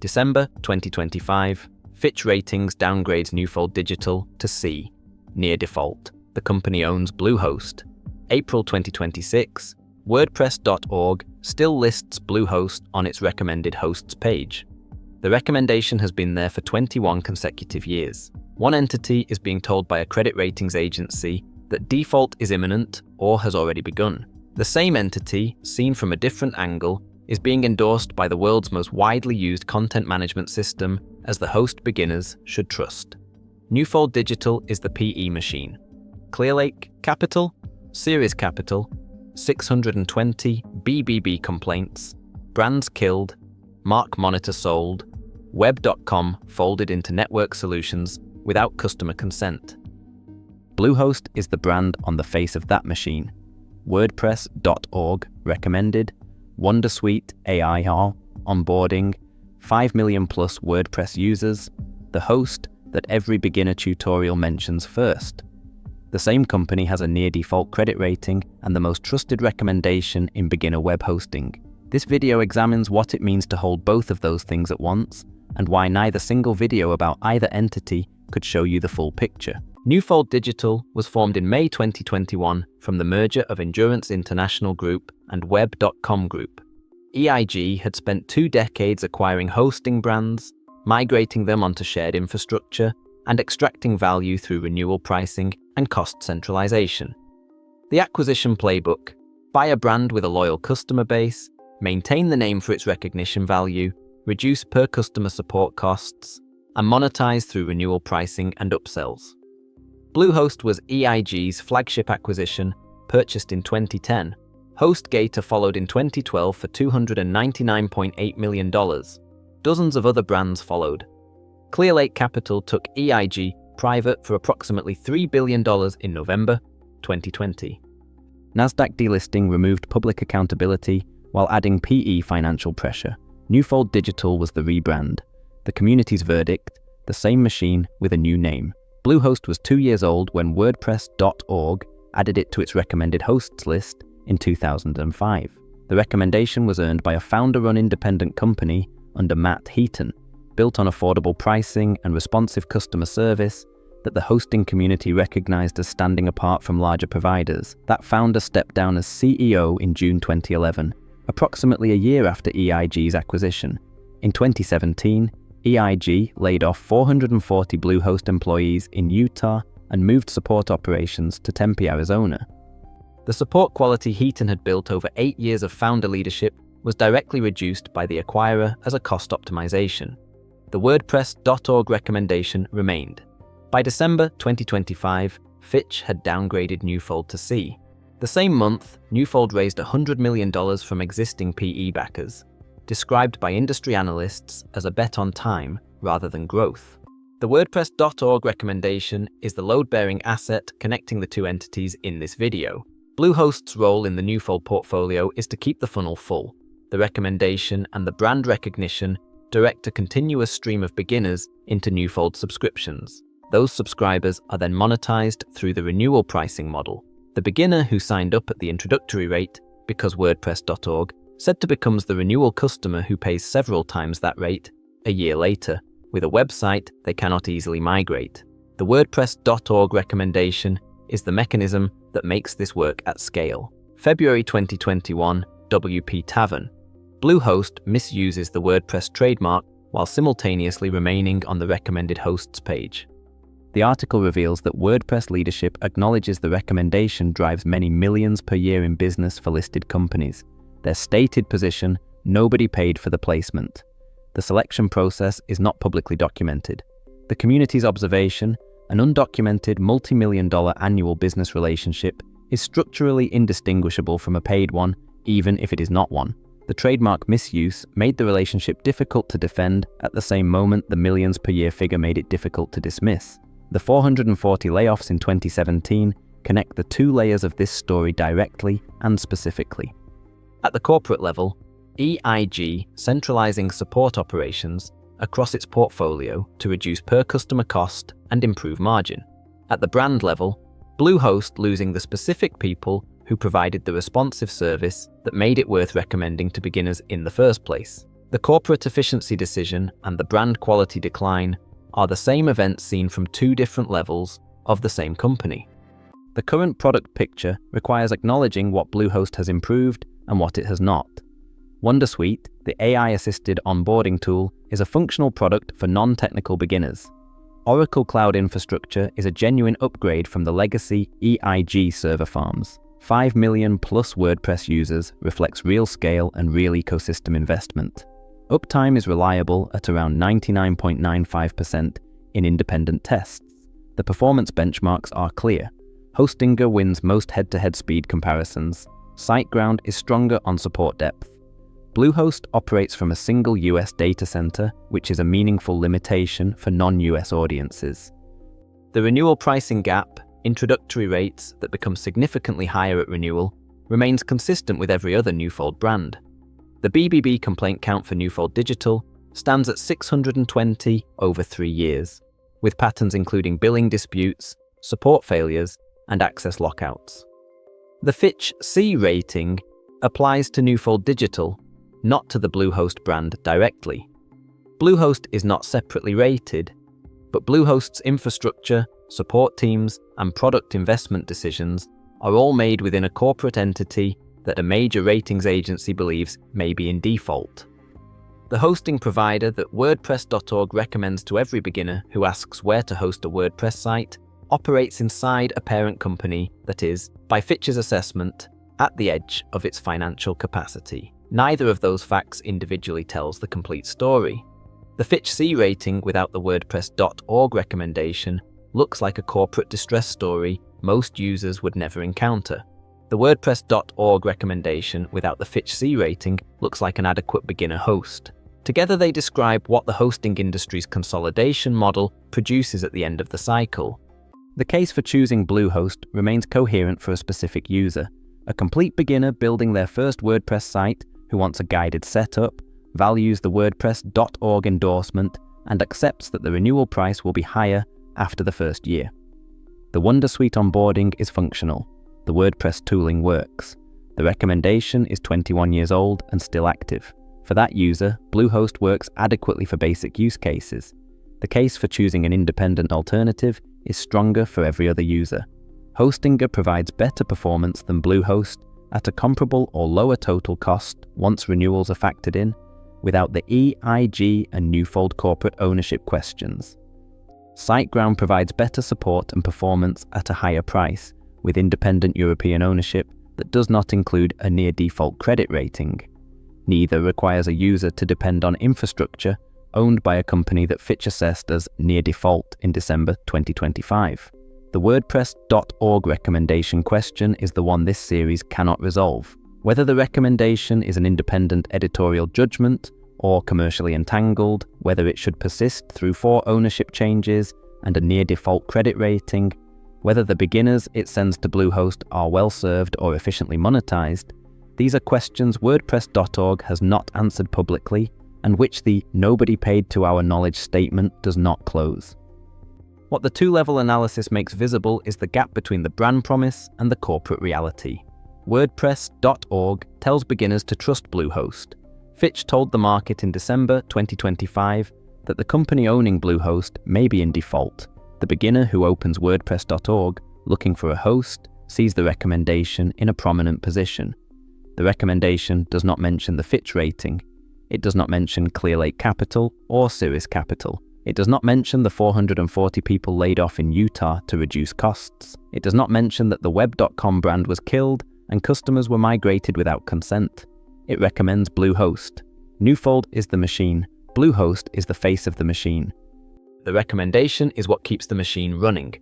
December 2025, Fitch Ratings downgrades Newfold Digital to C, near default. The company owns Bluehost. April 2026, WordPress.org still lists Bluehost on its recommended hosts page. The recommendation has been there for 21 consecutive years. One entity is being told by a credit ratings agency that default is imminent or has already begun. The same entity, seen from a different angle, is being endorsed by the world's most widely used content management system as the host beginners should trust. Newfold Digital is the PE machine. Clearlake Capital, Siris Capital, 620 BBB complaints, brands killed, Mark Monitor sold, Web.com folded into Network Solutions without customer consent. Bluehost is the brand on the face of that machine. WordPress.org recommended, WonderSuite AI onboarding, 5 million plus WordPress users, the host that every beginner tutorial mentions first. The same company has a near-default credit rating and the most trusted recommendation in beginner web hosting. This video examines what it means to hold both of those things at once, and why neither single video about either entity could show you the full picture. Newfold Digital was formed in May 2021 from the merger of Endurance International Group and Web.com Group. EIG had spent 2 decades acquiring hosting brands, migrating them onto shared infrastructure, and extracting value through renewal pricing and cost centralization. The acquisition playbook: buy a brand with a loyal customer base, maintain the name for its recognition value, reduce per customer support costs, and monetize through renewal pricing and upsells. Bluehost was EIG's flagship acquisition, purchased in 2010. HostGator followed in 2012 for $299.8 million. Dozens of other brands followed. Clearlake Capital took EIG private for approximately $3 billion in November 2020. NASDAQ delisting removed public accountability while adding PE financial pressure. Newfold Digital was the rebrand. The community's verdict: the same machine with a new name. Bluehost was 2 years old when WordPress.org added it to its recommended hosts list in 2005. The recommendation was earned by a founder-run independent company under Matt Heaton, built on affordable pricing and responsive customer service that the hosting community recognized as standing apart from larger providers. That founder stepped down as CEO in June 2011, approximately a year after EIG's acquisition. In 2017, EIG laid off 440 Bluehost employees in Utah and moved support operations to Tempe, Arizona. The support quality Heaton had built over 8 years of founder leadership was directly reduced by the acquirer as a cost optimization. The WordPress.org recommendation remained. By December 2025, Fitch had downgraded Newfold to C. The same month, Newfold raised $100 million from existing PE backers, described by industry analysts as a bet on time rather than growth. The WordPress.org recommendation is the load-bearing asset connecting the two entities in this video. Bluehost's role in the Newfold portfolio is to keep the funnel full. The recommendation and the brand recognition direct a continuous stream of beginners into Newfold subscriptions. Those subscribers are then monetized through the renewal pricing model. The beginner who signed up at the introductory rate, because WordPress.org said to becomes the renewal customer who pays several times that rate a year later, with a website they cannot easily migrate. The WordPress.org recommendation is the mechanism that makes this work at scale. February 2021, WPTavern. Bluehost misuses the WordPress trademark while simultaneously remaining on the recommended hosts page. The article reveals that WordPress leadership acknowledges the recommendation drives many millions per year in business for listed companies. Their stated position: nobody paid for the placement. The selection process is not publicly documented. The community's observation: an undocumented multi-million-dollar annual business relationship is structurally indistinguishable from a paid one, even if it is not one. The trademark misuse made the relationship difficult to defend. At the same moment, the millions per year figure made it difficult to dismiss. The 440 layoffs in 2017 connect the two layers of this story directly and specifically. At the corporate level, EIG centralizing support operations across its portfolio to reduce per customer cost and improve margin. At the brand level, Bluehost losing the specific people who provided the responsive service that made it worth recommending to beginners in the first place. The corporate efficiency decision and the brand quality decline are the same events seen from two different levels of the same company. The current product picture requires acknowledging what Bluehost has improved and what it has not. WonderSuite, the AI-assisted onboarding tool, is a functional product for non-technical beginners. Oracle Cloud Infrastructure is a genuine upgrade from the legacy EIG server farms. 5 million plus WordPress users reflects real scale and real ecosystem investment. Uptime is reliable at around 99.95% in independent tests. The performance benchmarks are clear. HostGator wins most head-to-head speed comparisons. SiteGround is stronger on support depth. Bluehost operates from a single US data center, which is a meaningful limitation for non-US audiences. The renewal pricing gap, introductory rates that become significantly higher at renewal, remains consistent with every other Newfold brand. The BBB complaint count for Newfold Digital stands at 620 over 3 years, with patterns including billing disputes, support failures, and access lockouts. The Fitch C rating applies to Newfold Digital, not to the Bluehost brand directly. Bluehost is not separately rated, but Bluehost's infrastructure, support teams, and product investment decisions are all made within a corporate entity that a major ratings agency believes may be in default. The hosting provider that WordPress.org recommends to every beginner who asks where to host a WordPress site operates inside a parent company that is, by Fitch's assessment, at the edge of its financial capacity. Neither of those facts individually tells the complete story. The Fitch C rating without the WordPress.org recommendation looks like a corporate distress story most users would never encounter. The WordPress.org recommendation without the Fitch C rating looks like an adequate beginner host. Together they describe what the hosting industry's consolidation model produces at the end of the cycle. The case for choosing Bluehost remains coherent for a specific user. A complete beginner building their first WordPress site who wants a guided setup, values the WordPress.org endorsement, and accepts that the renewal price will be higher after the first year. The WonderSuite onboarding is functional. The WordPress tooling works. The recommendation is 21 years old and still active. For that user, Bluehost works adequately for basic use cases. The case for choosing an independent alternative is stronger for every other user. HostGator provides better performance than Bluehost at a comparable or lower total cost once renewals are factored in, without the EIG and Newfold corporate ownership questions. SiteGround provides better support and performance at a higher price, with independent European ownership that does not include a near-default credit rating. Neither requires a user to depend on infrastructure owned by a company that Fitch assessed as near default in December 2025. The WordPress.org recommendation question is the one this series cannot resolve. Whether the recommendation is an independent editorial judgment or commercially entangled, whether it should persist through 4 ownership changes and a near-default credit rating, whether the beginners it sends to Bluehost are well-served or efficiently monetized, these are questions WordPress.org has not answered publicly and which the "nobody paid to our knowledge" statement does not close. What the two-level analysis makes visible is the gap between the brand promise and the corporate reality. WordPress.org tells beginners to trust Bluehost. Fitch told the market in December 2025 that the company owning Bluehost may be in default. The beginner who opens WordPress.org looking for a host sees the recommendation in a prominent position. The recommendation does not mention the Fitch rating. It does not mention Clearlake Capital or Siris Capital. It does not mention the 440 people laid off in Utah to reduce costs. It does not mention that the web.com brand was killed and customers were migrated without consent. It recommends Bluehost. Newfold is the machine. Bluehost is the face of the machine. The recommendation is what keeps the machine running.